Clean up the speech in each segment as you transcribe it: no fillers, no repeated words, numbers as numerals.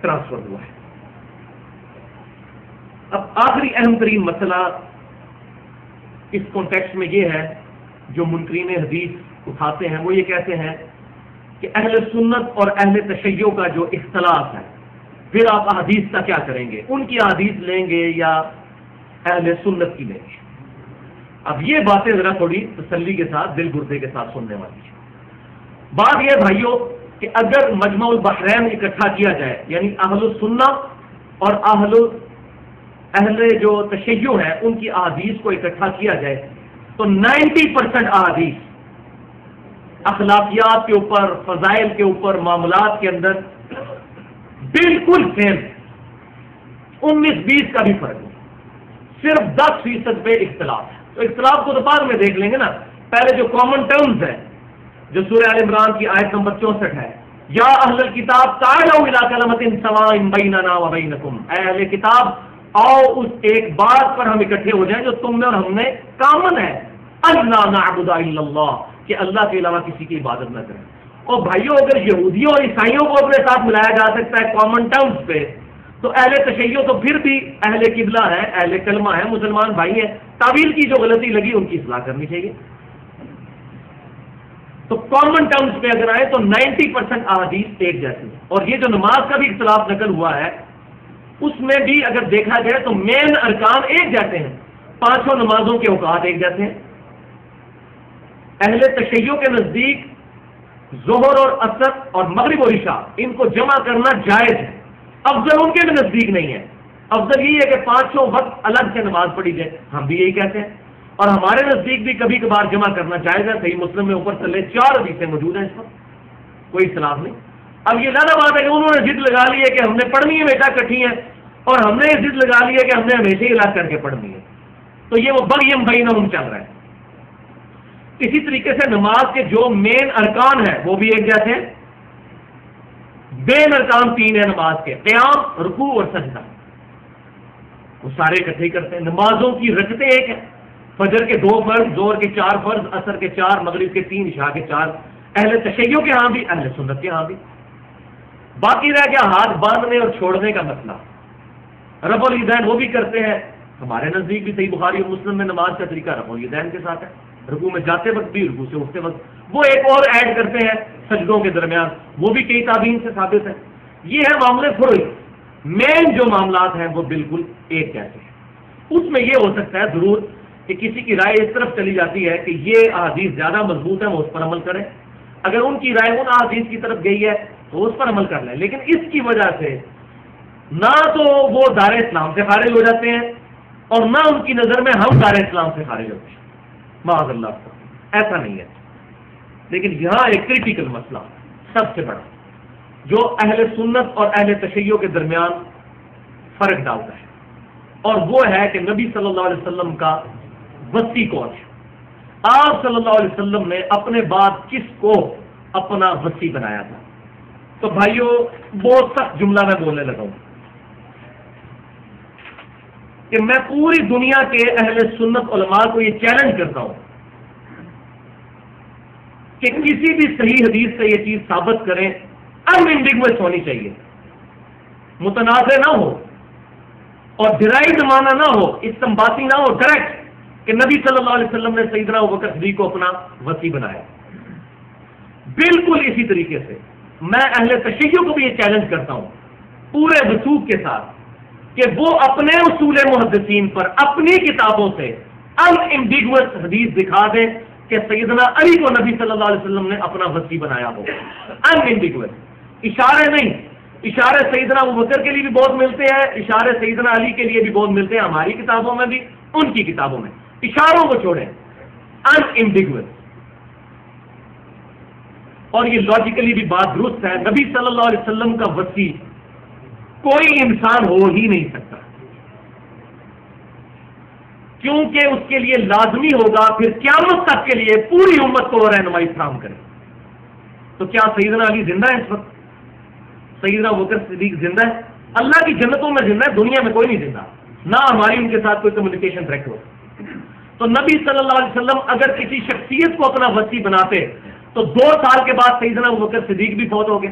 Transfer ہوا ہے۔ اب آخری اہم ترین مسئلہ اس کانٹیکسٹ میں یہ ہے جو منکرین حدیث اٹھاتے ہیں، وہ یہ کہتے ہیں کہ اہل سنت اور اہل تشیع کا جو اختلاف ہے، پھر آپ احادیث کا کیا کریں گے؟ ان کی احادیث لیں گے یا اہل سنت کی لیں گے؟ اب یہ باتیں ذرا تھوڑی تسلی کے ساتھ، دل گردے کے ساتھ سننے والی ہے۔ بات یہ بھائیوں کہ اگر مجمع البحرین اکٹھا کیا جائے، یعنی اہل السنہ اور اہل جو تشیع ہے ان کی احادیث کو اکٹھا کیا جائے تو 90% احادیث اخلاقیات کے اوپر، فضائل کے اوپر، معاملات کے اندر بالکل سیم، 19-20 کا بھی فرق نہیں، صرف 10% پہ اختلاف ہے۔ تو اختلاف کو تو بعد میں دیکھ لیں گے نا، پہلے جو کامن ٹرمز ہے جو سورہ آل عمران کی آیت نمبر 64 ہے، یا اہل الکتاب تعالوا الی کلمۃ سواء بیننا وبینکم، اے اہل کتاب آؤ اس ایک بات پر ہم اکٹھے ہو جائیں جو تم میں اور ہم میں کامن ہے، الا نعبد الا اللہ، کہ اللہ کے علاوہ کسی کی عبادت نہ کریں۔ اور بھائیوں اگر یہودیوں اور عیسائیوں کو اپنے ساتھ ملایا جا سکتا ہے کامن ٹرمز پہ، تو اہل تشیع تو پھر بھی اہل قبلہ ہے، اہل کلمہ ہے، مسلمان بھائی ہیں، تعویل کی جو غلطی لگی ان کی اصلاح کرنی چاہیے۔ تو کامن ٹرمز پہ اگر آئے تو 90% احادیث ایک جیسی ہے۔ اور یہ جو نماز کا بھی اختلاف نقل ہوا ہے اس میں بھی اگر دیکھا جائے تو مین ارکان ایک جیسے ہیں، 5 نمازوں کے اوقات ایک جیسے ہیں۔ اہل تشیع کے نزدیک ظہر اور عصر اور مغرب اور عشاء ان کو جمع کرنا جائز ہے، افضل ان کے بھی نزدیک نہیں ہے، افضل یہی ہے کہ 5 وقت الگ سے نماز پڑھی جائے، ہم بھی یہی کہتے ہیں، اور ہمارے نزدیک بھی کبھی کبھار جمع کرنا جائز ہے۔ صحیح مسلم میں اوپر چلے 4 حدیثیں موجود ہیں، اس پر کوئی اختلاف نہیں۔ اب یہ زیادہ بات ہے کہ انہوں نے ضد لگا لی ہے کہ ہم نے پڑھنی ہے ہمیشہ کٹھی ہے، اور ہم نے یہ ضد لگا لی ہے کہ ہم نے ہمیشہ ہی الگ کر کے پڑھنی ہے، تو یہ وہ بغیم بینہم چل رہا ہے۔ اسی طریقے سے نماز کے جو مین ارکان ہیں وہ بھی ایک جیسے ہیں، مین ارکان 3 ہیں نماز کے، قیام، رکوع اور سجدہ، وہ سارے اکٹھے ہی کرتے ہیں۔ نمازوں کی رکعتیں ایک ہیں، فجر کے 2 فرض، ظہر کے 4 فرض، عصر کے 4، مغرب کے 3، عشاء کے 4، اہل تشیع کے ہاں بھی، اہل سنت کے ہاں بھی۔ باقی رہ گیا ہاتھ باندھنے اور چھوڑنے کا مسئلہ، رفع الیدین وہ بھی کرتے ہیں، ہمارے نزدیک بھی صحیح بخاری اور مسلم میں نماز کا طریقہ رفع الیدین کے ساتھ ہے، رکوع میں جاتے وقت بھی، رکوع سے اٹھتے وقت، وہ ایک اور ایڈ کرتے ہیں سجدوں کے درمیان، وہ بھی کئی تابعین سے ثابت ہے۔ یہ ہے معاملے فروعی، مین جو معاملات ہیں وہ بالکل ایک جیسے ہیں۔ اس میں یہ ہو سکتا ہے ضرور کہ کسی کی رائے اس طرف چلی جاتی ہے کہ یہ احادیث زیادہ مضبوط ہے، وہ اس پر عمل کریں، اگر ان کی رائے ان احادیث کی طرف گئی ہے تو اس پر عمل کر لیں، لیکن اس کی وجہ سے نہ تو وہ دار اسلام سے خارج ہو جاتے ہیں اور نہ ان کی نظر میں ہم دار اسلام سے خارج ہوتے ہیں، معاذ اللہ، ایسا نہیں ہے۔ لیکن یہاں ایک کریٹیکل مسئلہ سب سے بڑا جو اہل سنت اور اہل تشیع کے درمیان فرق ڈالتا ہے، اور وہ ہے کہ نبی صلی اللہ علیہ وسلم کا وصی کون ہے۔ آپ صلی اللہ علیہ وسلم نے اپنے بعد کس کو اپنا وصی بنایا تھا؟ تو بھائیوں بہت سخت جملہ میں بولنے لگا ہوں کہ میں پوری دنیا کے اہل سنت علماء کو یہ چیلنج کرتا ہوں کہ کسی بھی صحیح حدیث سے یہ چیز ثابت کریں، انیمبیگوس ہونی چاہیے، متنازع نہ ہو اور ڈرائیو معنی نہ ہو، استنباطی نہ ہو، ڈائریکٹ کہ نبی صلی اللہ علیہ وسلم نے سیدنا ابوبکر صدیق کو اپنا وصی بنایا۔ بالکل اسی طریقے سے میں اہل تشیع کو بھی یہ چیلنج کرتا ہوں پورے وثوق کے ساتھ کہ وہ اپنے اصول محدثین پر اپنی کتابوں سے انیمبیگوس حدیث دکھا دیں کہ سیدنا علی کو نبی صلی اللہ علیہ وسلم نے اپنا وصی بنایا ہو، انیمبیگوس، اشارے نہیں، اشارے سیدنا ابوبکر کے لیے بھی بہت ملتے ہیں، اشارے سیدنا علی کے لیے بھی بہت ملتے ہیں، ہماری کتابوں میں بھی، ان کی کتابوں میں، اشاروں کو چھوڑیں، انیمبیگوس۔ اور یہ لاجیکلی بھی بات درست ہے، نبی صلی اللہ علیہ وسلم کا وصی کوئی انسان ہو ہی نہیں سکتا، کیونکہ اس کے لیے لازمی ہوگا پھر قیامت تک کے لیے پوری امت کو رہنمائی فراہم کرے۔ تو کیا سیدنا علی زندہ ہے اس وقت؟ سیدنا ابوبکر صدیق زندہ ہے؟ اللہ کی جنتوں میں زندہ ہے، دنیا میں کوئی نہیں زندہ، نہ ہماری ان کے ساتھ کوئی کمیونیکیشن ڈائریکٹ ہو۔ تو نبی صلی اللہ علیہ وسلم اگر کسی شخصیت کو اپنا وصی بناتے تو 2 سال کے بعد سیدنا ابوبکر صدیق بھی فوت ہو گئے،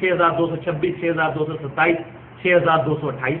6226, 6227, 6228।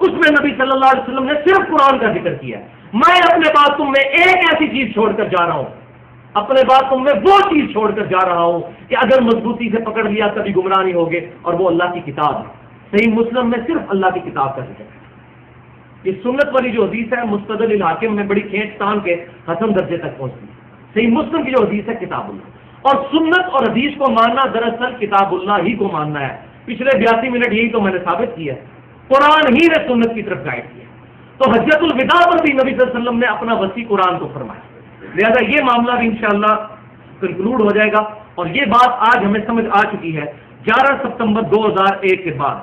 اس میں نبی صلی اللہ علیہ وسلم نے صرف قرآن کا ذکر کیا ہے۔ میں اپنے بعد تم میں ایک ایسی چیز چھوڑ کر جا رہا ہوں، اپنے بعد تم میں وہ چیز چھوڑ کر جا رہا ہوں کہ اگر مضبوطی سے پکڑ لیا کبھی گمراہ نہیں ہوگے، اور وہ اللہ کی کتاب ہے۔ صحیح مسلم میں صرف اللہ کی کتاب کا ذکر ہے۔ یہ سنت والی جو حدیث ہے مستدل الحاکم میں بڑی کھینچ تان کے حسن درجے تک پہنچتی ہے۔ صحیح مسلم کی جو حدیث ہے کتاب اللہ، اور سنت اور حدیث کو ماننا دراصل کتاب اللہ ہی کو ماننا ہے۔ پچھلے 82 منٹ یہی تو میں نے ثابت کیا ہے، قرآن ہی نے سنت کی طرف گائیڈ کیا۔ تو حجۃ الوداع پر بھی نبی صلی اللہ علیہ وسلم نے اپنا وسیع قرآن کو فرمایا، لہذا یہ معاملہ بھی انشاءاللہ کنکلوڈ ہو جائے گا۔ اور یہ بات آج ہمیں سمجھ آ چکی ہے۔ 11 ستمبر 2001 کے بعد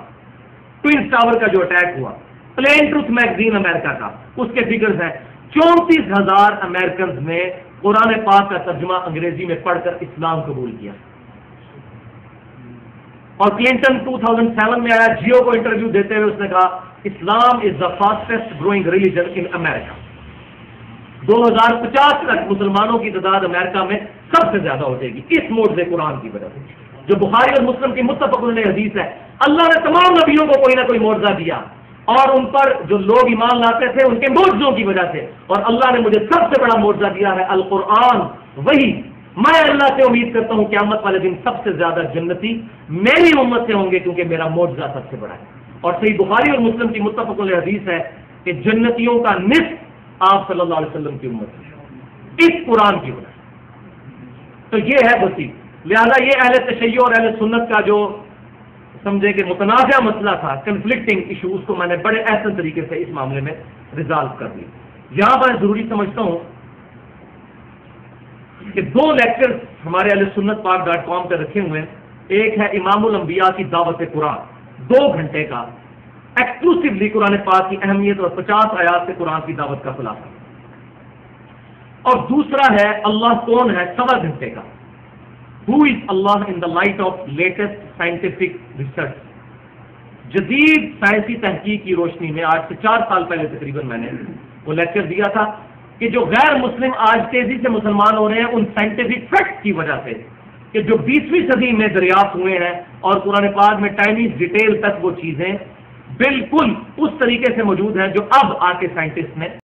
ٹوئن ٹاور کا جو اٹیک ہوا، پلین ٹروتھ میگزین امریکہ کا، اس کے فگرز ہیں 34,000 امریکنز نے قرآن پاک کا ترجمہ انگریزی میں پڑھ کر اسلام قبول کیا۔ اور کلنٹن 2007 میں آیا، جیو کو انٹرویو دیتے ہوئے اس نے کہا اسلام از دا فاسٹسٹ گروئنگ ریلیجن ان امریکہ۔ 2050 تک مسلمانوں کی تعداد امریکہ میں سب سے زیادہ ہو جائے گی اس معجزے قرآن کی وجہ سے، جو بخاری اور مسلم کی متفق علیہ حدیث ہے۔ اللہ نے تمام نبیوں کو کوئی نہ کوئی معجزہ دیا، اور ان پر جو لوگ ایمان لاتے تھے ان کے معجزوں کی وجہ سے، اور اللہ نے مجھے سب سے بڑا معجزہ دیا ہے القرآن۔ وہی میں اللہ سے امید کرتا ہوں قیامت والے دن سب سے زیادہ جنتی میری امت سے ہوں گے، کیونکہ میرا معجزہ سب سے بڑا ہے۔ اور صحیح بخاری اور مسلم کی متفق علیہ حدیث ہے کہ جنتیوں کا نصف آپ صلی اللہ علیہ وسلم کی امت ہے، اس قرآن کی وجہ سے۔ تو یہ ہے وسیع، لہذا یہ اہل تشیع اور اہل سنت کا جو سمجھے کہ متنازع مسئلہ تھا، کنفلکٹنگ ایشو، اس کو میں نے بڑے احسن طریقے سے اس معاملے میں ریزالو کر لی۔ یہاں میں ضروری سمجھتا ہوں کہ 2 لیکچر ہمارے اہل سنت پاک.com پہ رکھے ہوئے ہیں۔ ایک ہے امام الانبیاء کی دعوت قرآن، 2 گھنٹے کا ایکسکلوسیولی قرآن پاک کی اہمیت اور 50 آیات سے قرآن کی دعوت کا خلاصہ، اور دوسرا ہے اللہ کون ہے، 1.25 گھنٹے کا، Who is Allah in the light of latest scientific research؟ جدید سائنسی تحقیق کی روشنی میں آج سے 4 سال پہلے تقریباً میں نے وہ لیکچر دیا تھا کہ جو غیر مسلم آج تیزی سے مسلمان ہو رہے ہیں ان سائنٹیفک فیکٹس کی وجہ سے، کہ جو 20ویں صدی میں دریافت ہوئے ہیں، اور قرآن پاک میں ٹائنی ڈیٹیل تک وہ چیزیں بالکل اس طریقے سے موجود ہیں جو اب آ کے سائنٹسٹ نے